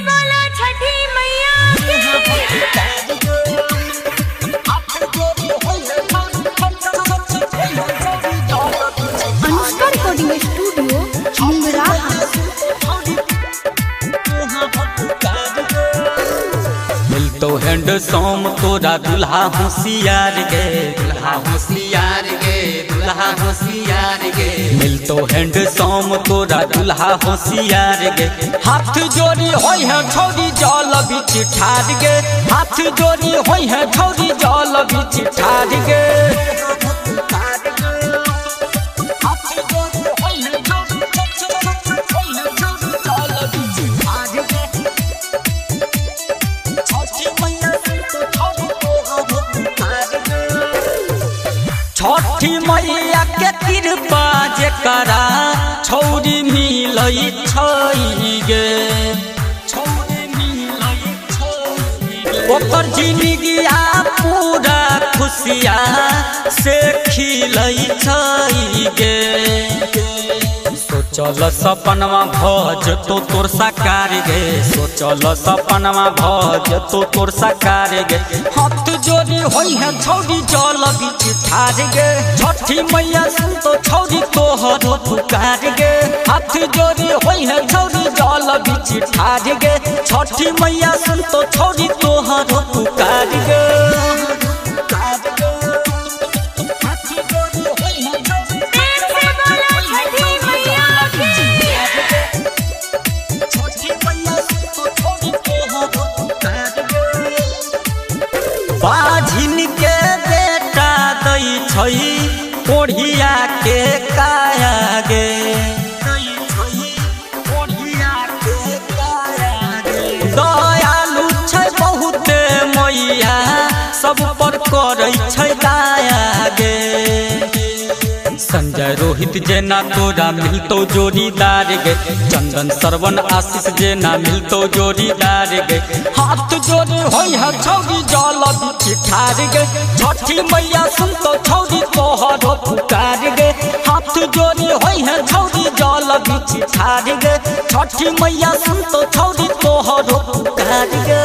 बोलो छठी मैया Anushka recording studio मिलतो हैंडसम तोरा दुल्हा होशियार गे, दुल्हा होशियार गे, दुल्हा होशियार गे। मिलतो हैंडसम तोरा दुल्हा होशियार गे। हाथ जोड़ी होई है छौरी जल बीच ठाड़ गे, हाथ जोड़ी होई है छौरी जल बीच ठाड़ गे। छठी मैया के कृपा जेकरा छौरी मिलै छै गे, छौरी मिलै छै। ओकर जिंदगिया पूरा खुशिया से खिलै छै गे। सोचल सपनवा भज तो तोर साकार गे, सोचल सपनवा भज तो तोर साकार गे। हाथ जोड़ी होई है छौरी जल बीच ठाड़ गे, छठी मैया सुन तो छौरी तोहर पुकार गे। हाथ जोड़ी होई है छौरी जल बीच ठाड़ गे, छठी मैया सुन तो छौरी तोहर पुकार गे। बाझिन के बेटा दै छै कोढ़िया के काया गे, दयालु छै बहुते मैया सब पर करै छै दया गे। संजय रोहित जेना तोरा मिलतो जोड़ीदार गे, चंदन श्रवण आशीष जेना मिलतो जोड़ीदार गे। हाथ जोड़ी होई है छौरी जल बीच ठाड़ गे, छठी मैया सुन तो छौरी तोहर पुकार गे। हाथ जोड़ी होई है छौरी जल बीच ठाड़ गे, छठी मैया सुन तो छौरी तोहर पुकार गे।